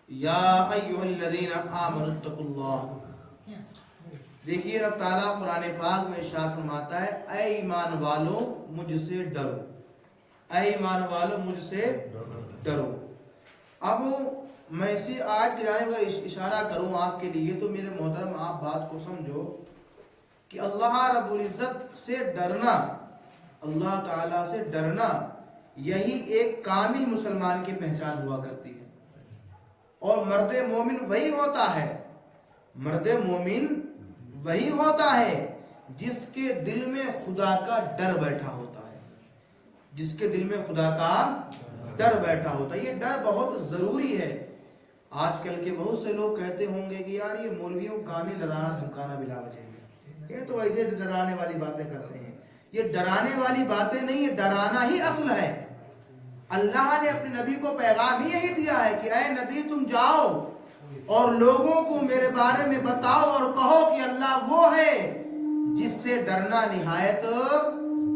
یا ایھا الذین آمنوا اتقوا اللہ. دیکھیے رب تعالیٰ قرآن پاک میں ارشاد فرماتا ہے اے ایمان والو مجھ سے ڈرو، اے ایمان والو مجھ سے ڈرو. اب میں اسی آیت کی جانب اگر اشارہ کروں آپ کے لیے تو میرے محترم آپ بات کو سمجھو کہ اللہ رب العزت سے ڈرنا، اللہ تعالیٰ سے ڈرنا، یہی ایک کامل مسلمان کی پہچان ہوا کرتی ہے. اور مرد مومن وہی ہوتا ہے، مرد مومن وہی ہوتا ہے جس کے دل میں خدا کا ڈر بیٹھا ہوتا ہے، جس کے دل میں خدا کا ڈر بیٹھا ہوتا ہے. یہ ڈر بہت ضروری ہے. آج کل کے بہت سے لوگ کہتے ہوں گے کہ یار یہ مولویوں کا کام ہی ڈرانا دھمکانا بلا وجہ ہے، یہ تو ایسے ڈرانے والی باتیں کرتے ہیں. یہ ڈرانے والی باتیں نہیں، یہ ڈرانا ہی اصل ہے. اللہ نے اپنے نبی کو پیغام ہی یہی دیا ہے کہ اے نبی تم جاؤ اور لوگوں کو میرے بارے میں بتاؤ اور کہو کہ اللہ وہ ہے جس سے ڈرنا نہایت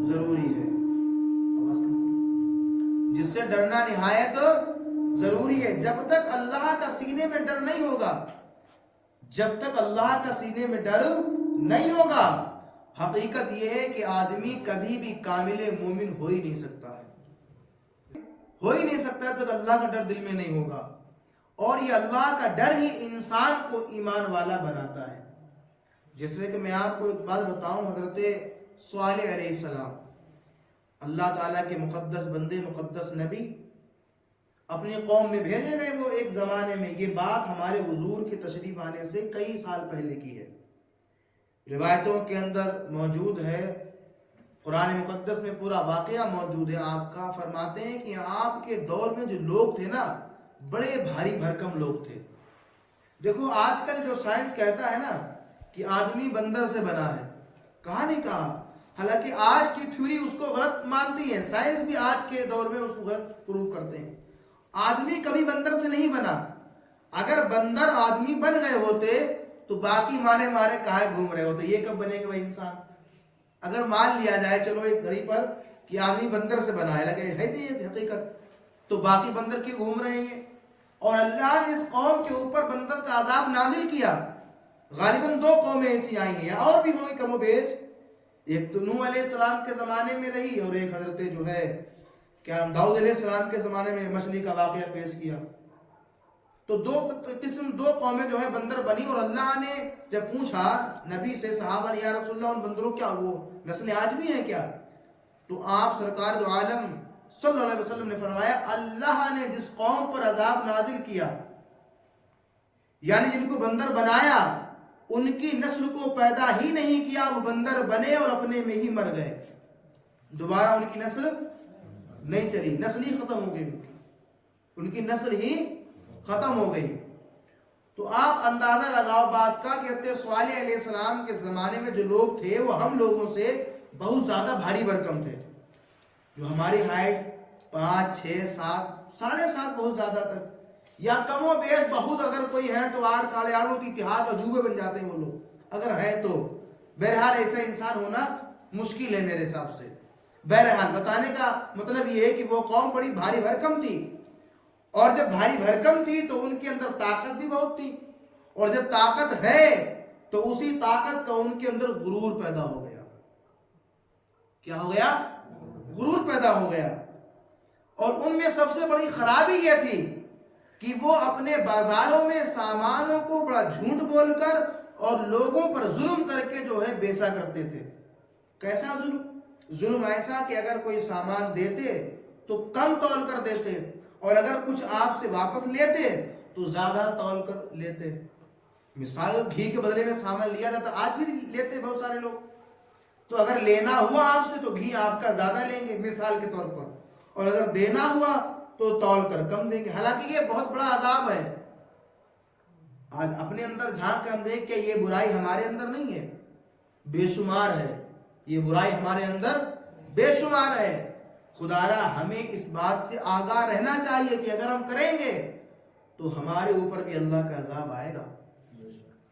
ضروری ہے، جس سے ڈرنا نہایت ضروری ہے. جب تک اللہ کا سینے میں ڈر نہیں ہوگا، جب تک اللہ کا سینے میں ڈر نہیں ہوگا، حقیقت یہ ہے کہ آدمی کبھی بھی کامل مومن ہو ہی نہیں سکتا ہے، ہو ہی نہیں سکتا تک اللہ کا ڈر دل میں نہیں ہوگا. اور یہ اللہ کا ڈر ہی انسان کو ایمان والا بناتا ہے. جیسے کہ میں آپ کو ایک بات بتاؤں، حضرت صالح علیہ السلام اللہ تعالیٰ کے مقدس بندے، مقدس نبی، اپنی قوم میں بھیجے گئے. وہ ایک زمانے میں، یہ بات ہمارے حضور کے تشریف آنے سے کئی سال پہلے کی ہے، روایتوں کے اندر موجود ہے، قرآن مقدس میں پورا واقعہ موجود ہے. آپ کا فرماتے ہیں کہ آپ کے دور میں جو لوگ تھے نا، بڑے بھاری بھرکم لوگ تھے. دیکھو آج کل جو سائنس کہتا ہے نا کہ آدمی بندر سے بنا ہے، کہا نہیں کہا، حالانکہ آج کی تھیوری اس کو غلط مانتی ہے، سائنس بھی آج کے دور میں اس کو غلط پروف کرتے ہیں. آدمی کبھی بندر سے نہیں بنا. اگر بندر آدمی بن گئے ہوتے تو باقی مارے مارے کہاں گھوم رہے ہوتے، یہ کب بنے گے بھائی انسان؟ اگر مان لیا جائے چلو ایک گھڑی پر کہ آدمی بندر سے بنا ہے، لگے ہے یہ حقیقت، تو باقی بندر کی گھوم رہے ہیں. اور اللہ نے اس قوم کے اوپر بندر کا عذاب نازل کیا. غالباً 2 قومیں ایسی آئی ہیں، اور بھی ہوئی کم و بیش. ایک تو نوح علیہ السلام کے زمانے میں رہی، اور ایک حضرت جو ہے کیا نام داؤد علیہ السلام کے زمانے میں مچھلی کا واقعہ پیش کیا. تو 2 قومیں جو ہے بندر بنی. اور اللہ نے جب پوچھا نبی سے، صحابہ نے، یا رسول اللہ ان بندروں کیا وہ نسلیں آج بھی ہیں کیا؟ تو آپ سرکار دو عالم صلی اللہ علیہ وسلم نے فرمایا اللہ نے جس قوم پر عذاب نازل کیا، یعنی جن کو بندر بنایا، ان کی نسل کو پیدا ہی نہیں کیا، وہ بندر بنے اور اپنے میں ہی مر گئے، دوبارہ ان کی نسل نہیں چلی، نسل ہی ختم ہو گئی، ان کی نسل ہی ختم ہو گئی. تو آپ اندازہ لگاؤ بات کا کہ حضرت صالح علیہ السلام کے زمانے میں جو لوگ تھے وہ ہم لوگوں سے بہت زیادہ بھاری بھرکم تھے. جو ہماری ہائٹ 5 6 7 7.5 بہت زیادہ تک، یا کم و بیش بہت اگر کوئی ہے تو 8 8.5 کی اتہاس عجوبے بن جاتے ہیں وہ لوگ اگر ہے تو. بہرحال ایسا انسان ہونا مشکل ہے میرے حساب سے. بہرحال بتانے کا مطلب یہ ہے کہ وہ قوم بڑی بھاری بھرکم تھی، اور جب بھاری بھرکم تھی تو ان کے اندر طاقت بھی بہت تھی، اور جب طاقت ہے تو اسی طاقت کا ان کے اندر غرور پیدا ہو گیا. کیا ہو گیا؟ غرور پیدا ہو گیا. اور ان میں سب سے بڑی خرابی یہ تھی کہ وہ اپنے بازاروں میں سامانوں کو بڑا جھوٹ بول کر اور لوگوں پر ظلم کر کے جو ہے بیچا کرتے تھے. کیسا ظلم؟ ظلم ایسا کہ اگر کوئی سامان دیتے تو کم تول کر دیتے، اور اگر کچھ آپ سے واپس لیتے تو زیادہ تول کر لیتے. مثال گھی کے بدلے میں سامان لیا جاتا، آج بھی لیتے بہت سارے لوگ، تو اگر لینا ہوا آپ سے تو گھی آپ کا زیادہ لیں گے مثال کے طور پر، اور اگر دینا ہوا تو تول کر کم دیں گے. حالانکہ یہ بہت بڑا عذاب ہے. آج اپنے اندر جھانک کر ہم دیکھ کہ یہ برائی ہمارے اندر نہیں ہے، بے شمار ہے. یہ برائی ہمارے اندر بے شمار ہے. خدا را ہمیں اس بات سے آگاہ رہنا چاہیے کہ اگر ہم کریں گے تو ہمارے اوپر بھی اللہ کا عذاب آئے گا.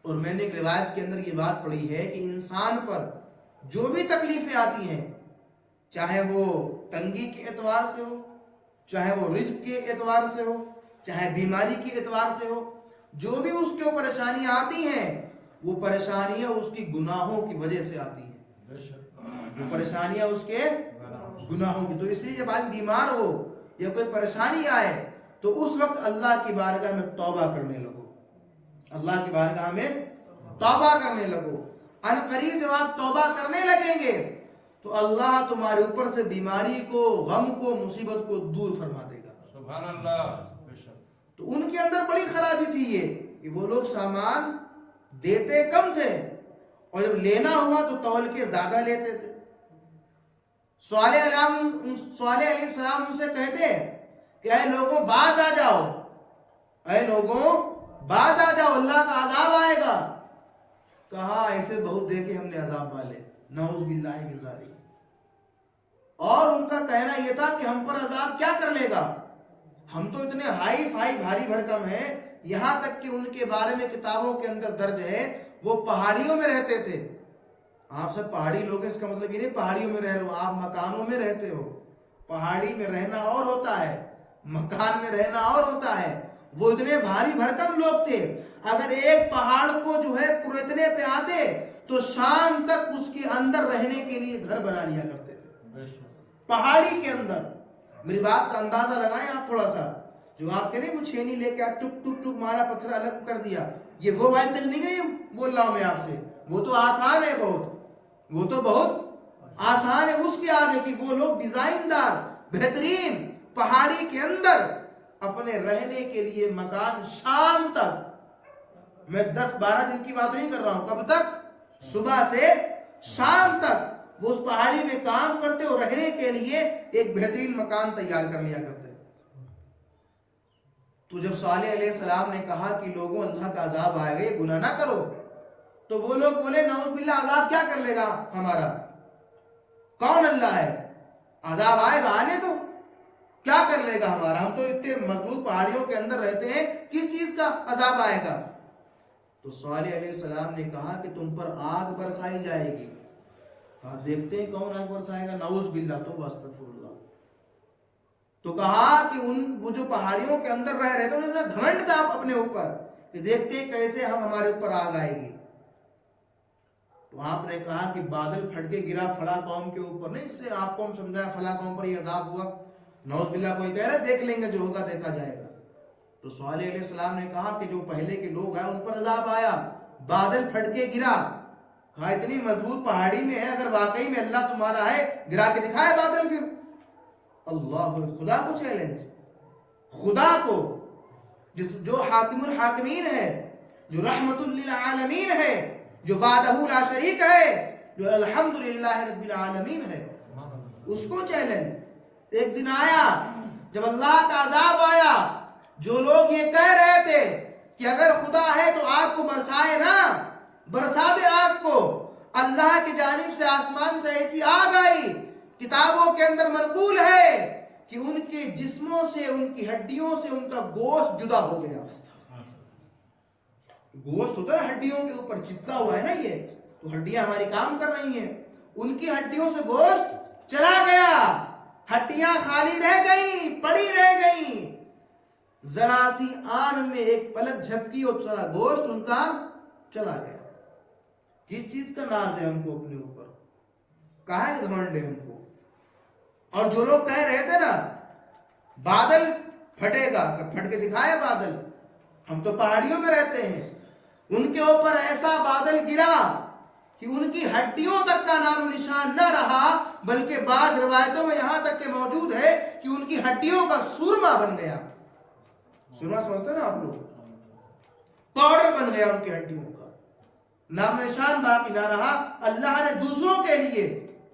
اور میں نے ایک روایت کے اندر یہ بات پڑھی ہے کہ انسان پر جو بھی تکلیفیں آتی ہیں، چاہے وہ تنگی کے اعتبار سے ہو، چاہے وہ رزق کے اعتبار سے ہو، چاہے بیماری کے اعتبار سے ہو، جو بھی اس کے پریشانیاں آتی ہیں وہ پریشانیاں اس کی گناہوں کی وجہ سے آتی ہیں، وہ پریشانیاں اس کے گناہوں کی. تو اس لیے جب آدمی بیمار ہو یا کوئی پریشانی آئے تو اس وقت اللہ کی بارگاہ میں توبہ کرنے لگو، اللہ کی بارگاہ میں توبہ کرنے لگو. ان قریب جب آپ توبہ کرنے لگیں گے تو اللہ تمہارے اوپر سے بیماری کو، غم کو، مصیبت کو دور فرما دے گا. سبحان اللہ. تو ان کے اندر بڑی خرابی تھی یہ کہ وہ لوگ سامان دیتے کم تھے اور جب لینا ہوا تو تول کے زیادہ لیتے تھے. صالح علیہ السلام ان سے کہتے کہ اے لوگوں باز آ جاؤ، اے لوگوں باز آ جاؤ، اللہ کا عذاب آئے گا. کہا ایسے بہت دیکھے ہم نے عذاب والے، نعوذ باللہ من ذالک. اور ان کا کہنا یہ تھا کہ ہم پر عذاب کیا کر لے گا، ہم تو اتنے ہائی فائی بھاری بھرکم ہیں. یہاں تک کہ ان کے بارے میں کتابوں کے اندر درج ہے وہ پہاڑیوں میں رہتے تھے. آپ سب پہاڑی لوگ ہیں، اس کا مطلب یہ نہیں پہاڑیوں میں رہ رہے ہو، آپ مکانوں میں رہتے ہو. پہاڑی میں رہنا اور ہوتا ہے، مکان میں رہنا اور ہوتا ہے. وہ اتنے بھاری بھرکم لوگ تھے، اگر ایک پہاڑ کو جو ہے کریدنے پہ آتے تو شام تک اس کے اندر رہنے کے لیے گھر بنا لیا کرتے تھے پہاڑی کے اندر. میری بات کا اندازہ لگائیں آپ تھوڑا سا. جو آپ کہہ رہے ہیں وہ چھینی لے کے ٹک ٹک ٹک مارا، پتھر الگ کر دیا، یہ وہ والی تکنیک نہیں بول رہا ہوں میں آپ سے. وہ تو آسان ہے بہت، وہ تو بہت آسان ہے اس کے آگے کہ وہ لوگ ڈیزائن دار بہترین پہاڑی کے اندر اپنے رہنے کے لیے مکان شام تک، میں 10-12 دن کی بات نہیں کر رہا ہوں، کب تک؟ صبح سے شام تک وہ اس پہاڑی میں کام کرتے اور رہنے کے لیے ایک بہترین مکان تیار کر لیا کرتے. تو جب صالح علیہ السلام نے کہا کہ لوگوں اللہ کا عذاب آئے گا، یہ گناہ نہ کرو، تو وہ لوگ بولے نعوذ باللہ عذاب کیا کر لے گا ہمارا، کون اللہ ہے، عذاب آئے گا آنے تو کیا کر لے گا ہمارا، ہم تو اتنے مضبوط پہاڑیوں کے اندر رہتے ہیں، کس چیز کا عذاب آئے گا. تو صالح علیہ السلام نے کہا کہ تم پر آگ برسائی جائے گی. دیکھتے ہیں کون آگ برسائے گا، نعوذ باللہ، تو استغفر اللہ. تو کہا کہ وہ جو پہاڑیوں کے اندر رہ رہے تھے انہوں نے گھمنڈ تھا اپنے اوپر کہ دیکھتے ہیں کیسے ہم ہمارے اوپر آگ آئے گی. تو آپ نے کہا کہ بادل پھٹ کے گرا فلاں قوم کے اوپر، نہیں اس سے آپ کو ہم سمجھایا فلاں قوم پر یہ عذاب ہوا، نعوذ باللہ کوئی کہہ رہا دیکھ لیں گے جو ہوگا دیکھا جائے گا. تو صالح علیہ السلام نے کہا کہ جو پہلے کے لوگ ہیں ان پر عذاب آیا، بادل پھٹ کے گرا. کہا اتنی مضبوط پہاڑی میں ہے، اگر واقعی میں اللہ تمہارا ہے گرا کے دکھائے بادل. پھر اللہ، خدا کو چیلنج، خدا کو جو حاکم الحاکمین ہے، جو رحمت للعالمین ہے، جو وحدہ لا شریک ہے، جو الحمدللہ رب العالمین ہے، اس کو چیلنج. ایک دن آیا جب اللہ کا عذاب آیا، جو لوگ یہ کہہ رہے تھے کہ اگر خدا ہے تو آگ کو برسائے نا، برسا دے آگ کو، اللہ کی جانب سے آسمان سے ایسی آگ آئی، کتابوں کے اندر منقول ہے کہ ان کے جسموں سے، ان کی ہڈیوں سے ان کا گوشت جدا ہو گیا. گوشت ہوتا ہے ہڈیوں کے اوپر چپکا ہوا ہے نا، یہ تو ہڈیاں ہماری کام کر رہی ہیں، ان کی ہڈیوں سے گوشت چلا گیا، ہڈیاں خالی رہ گئی، پڑی رہ گئی. ذرا سی آن میں ایک پلک جھپکی اور سارا گوشت ان کا چلا گیا. کس چیز کا ناز ہے ہم کو اپنے اوپر، کہاں ہے گھمنڈ ہے ہم کو. اور جو لوگ کہہ رہے تھے نا بادل پھٹے گا، پھٹ کے دکھائے بادل، ہم تو پہاڑیوں میں رہتے ہیں، ان کے اوپر ایسا بادل گرا کہ ان کی ہڈیوں تک کا نام نشان نہ رہا، بلکہ بعض روایتوں میں یہاں تک کہ موجود ہے کہ ان کی ہڈیوں کا سرما بن گیا. سرما سمجھتے ہیں نا آپ لوگ، پاؤڈر بن گیا ان کی ہڈیوں کا، نام نشان باقی نہ رہا. اللہ نے دوسروں کے لیے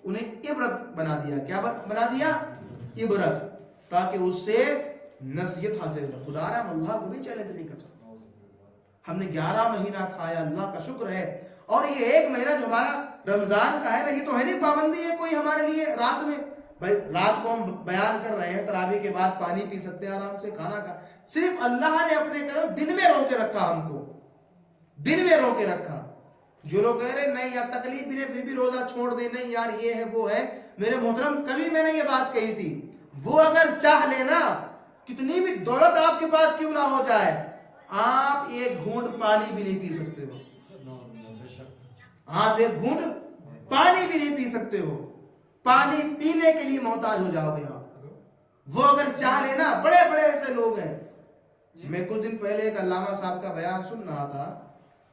انہیں عبرت بنا دیا. کیا بنا دیا؟ عبرت، تاکہ اس سے نصیحت حاصل ہو. خدا رحم اللہ کو بھی چیلنج نہیں کر سکتا. ہم نے 11 مہینہ کھایا، اللہ کا شکر ہے. اور یہ ایک مہینہ جو ہمارا رمضان کا ہے نا، یہ تو ہے نہیں پابندی ہے کوئی ہمارے لیے رات میں. بھائی رات کو ہم بیان کر رہے ہیں، تراویح کے بعد پانی پی سکتے ہیں آرام سے، کھانا کھا. صرف اللہ نے اپنے کرم دن میں رو کے رکھا، ہم کو دن میں رو کے رکھا. جو لوگ کہہ رہے نہیں یار تکلیف بھی نہیں پھر بھی روزہ چھوڑ دے، نہیں یار یہ ہے وہ ہے، میرے محترم کبھی میں نے یہ بات کہی تھی، وہ اگر چاہ لینا کتنی بھی دولت آپ کے پاس کیوں نہ ہو جائے، آپ ایک گھونٹ پانی بھی نہیں پی سکتے ہو، آپ ایک گھونٹ پانی بھی نہیں پی سکتے ہو، پانی پینے کے لیے محتاج ہو جاؤ گے آپ۔ وہ اگر چاہ لینا، بڑے بڑے ایسے لوگ ہیں، میں کچھ دن پہلے ایک علامہ صاحب کا بیان سن رہا تھا،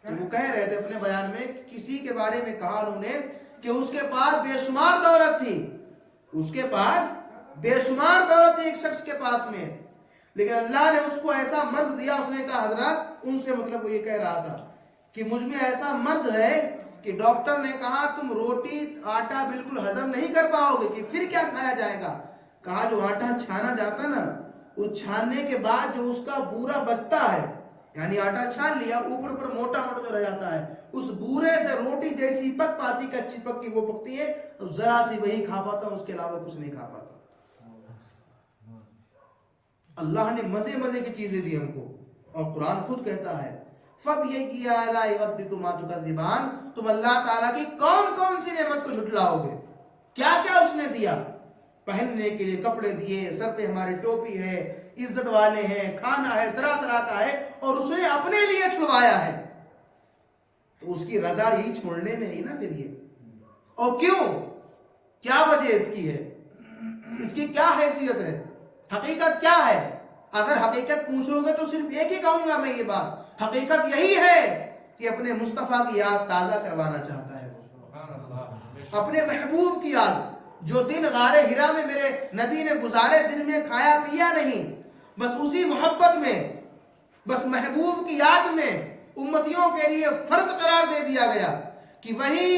تو وہ کہہ رہے تھے اپنے بیان میں، کسی کے بارے میں کہا انہوں نے کہ اس کے پاس بے شمار دولت تھی، اس کے پاس بے شمار دولت تھی ایک شخص کے پاس میں، لیکن اللہ نے اس کو ایسا مرض دیا، اس نے کہا حضرات ان سے، مطلب وہ یہ کہہ رہا تھا کہ مجھ میں ایسا مرض ہے کہ ڈاکٹر نے کہا تم روٹی آٹا بالکل ہضم نہیں کر پاؤ گے، کہ پھر کیا کھایا جائے گا؟ کہا جو آٹا چھانا جاتا نا، وہ چھاننے کے بعد جو اس کا بورا بچتا ہے، یعنی آٹا چھان لیا، اوپر اوپر موٹا موٹا جو رہ جاتا ہے، اس بورے سے روٹی جیسی پک پاتی، کچی پکی وہ پکتی ہے، ذرا سی وہی کھا پاتا ہوں، اس کے علاوہ کچھ نہیں کھا پاتا۔ اللہ نے مزے مزے کی چیزیں دی ہم کو، اور قرآن خود کہتا ہے فَبِأَيِّ آلَاءِ رَبِّكُمَا تُكَذِّبَانِ، تم اللہ تعالیٰ کی کون کون سی نعمت کو جھٹلاؤ گے؟ کیا کیا اس نے دیا؟ پہننے کے لیے کپڑے دیے، سر پہ ہماری ٹوپی ہے، عزت والے ہیں، کھانا ہے طرح طرح کا ہے، اور اس نے اپنے لیے چھڑوایا ہے، تو اس کی رضا ہی چھوڑنے میں ہی نا پھر یہ۔ اور کیوں؟ کیا وجہ اس کی ہے؟ اس کی کیا حیثیت ہے؟ حقیقت کیا ہے؟ اگر حقیقت پوچھو گے تو صرف ایک ہی کہوں گا میں یہ بات، حقیقت یہی ہے کہ اپنے مصطفیٰ کی یاد تازہ کروانا چاہتا ہے، اپنے محبوب کی یاد، جو دن غار ہرا میں میرے نبی نے گزارے، دن میں کھایا پیا نہیں، بس اسی محبت میں، بس محبوب کی یاد میں امتیوں کے لیے فرض قرار دے دیا گیا کہ وہی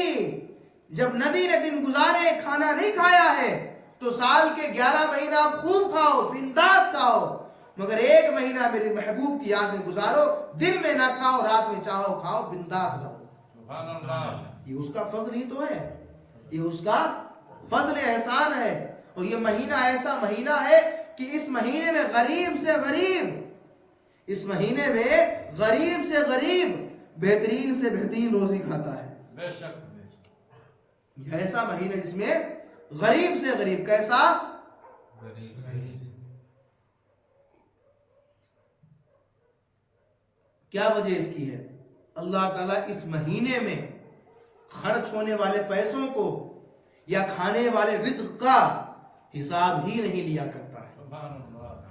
جب نبی نے دن گزارے کھانا نہیں کھایا ہے تو سال کے 11 مہینہ خوب کھاؤ، بنداس کھاؤ، مگر ایک مہینہ میرے محبوب کی یاد میں گزارو، دن میں نہ کھاؤ، رات میں چاہو کھاؤ، بنداس رہو۔ یہ اس کا فضل ہی تو ہے، یہ اس کا فضل احسان ہے، اور یہ مہینہ ایسا مہینہ ہے کہ اس مہینے میں غریب سے غریب، اس مہینے میں غریب سے غریب بہترین سے بہترین روزی کھاتا ہے۔ بے شک یہ ایسا مہینہ جس میں غریب سے غریب، کیسا؟ کیا وجہ اس کی ہے؟ اللہ تعالیٰ اس مہینے میں خرچ ہونے والے پیسوں کو یا کھانے والے رزق کا حساب ہی نہیں لیا کرتا ہے،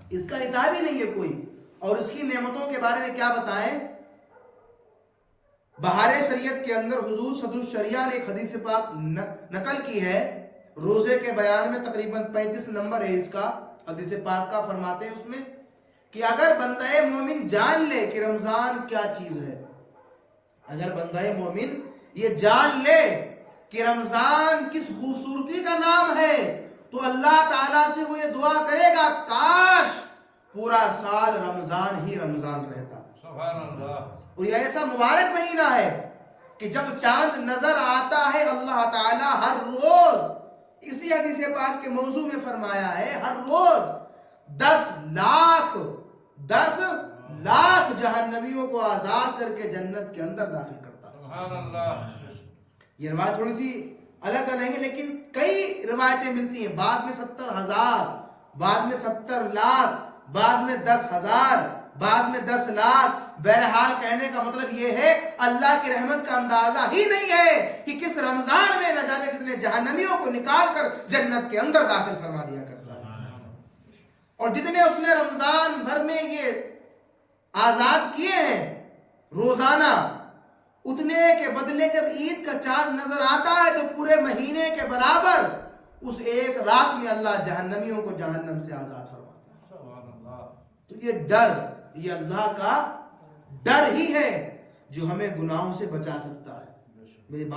اس کا حساب ہی نہیں ہے کوئی۔ اور اس کی نعمتوں کے بارے میں کیا بتائیں؟ بہار شریعت کے اندر حضور صدر الشریعہ نے ایک حدیث پاک نقل کی ہے، روزے کے بیان میں تقریباً 35 نمبر ہے اس کا، حدیث پاک کا، فرماتے ہیں اس میں کہ اگر بندہ مومن جان لے کہ رمضان کیا چیز ہے، اگر بندہ مومن یہ جان لے کہ رمضان کس خوبصورتی کا نام ہے، تو اللہ تعالیٰ سے وہ یہ دعا کرے گا کاش پورا سال رمضان ہی رمضان رہتا۔ سبحان اللہ۔ اور یہ ایسا مبارک مہینہ ہے کہ جب چاند نظر آتا ہے اللہ تعالیٰ ہر روز، اسی حدیث پاک کے موضوع میں فرمایا ہے، ہر روز 10 لاکھ جہنمیوں کو آزاد کر کے جنت کے اندر داخل کرتا ہے۔ سبحان اللہ۔ یہ روایت تھوڑی سی الگ الگ ہے، لیکن کئی روایتیں ملتی ہیں، بعض میں 70,000، بعض میں 70 لاکھ، بعض میں 10,000، بعض میں 10 لاکھ۔ بہرحال کہنے کا مطلب یہ ہے اللہ کی رحمت کا اندازہ ہی نہیں ہے کہ کس رمضان میں نہ جانے کتنے جہنمیوں کو نکال کر جنت کے اندر داخل فرما دیا کرتا ہے۔ اور جتنے اس نے رمضان بھر میں یہ آزاد کیے ہیں روزانہ، اتنے کے بدلے جب عید کا چاند نظر آتا ہے تو پورے مہینے کے برابر اس ایک رات میں اللہ جہنمیوں کو جہنم سے آزاد فرماتا ہے۔ تو یہ ڈر، یہ اللہ کا ڈر ہی ہے جو ہمیں گناہوں سے بچا سکتا ہے۔ میری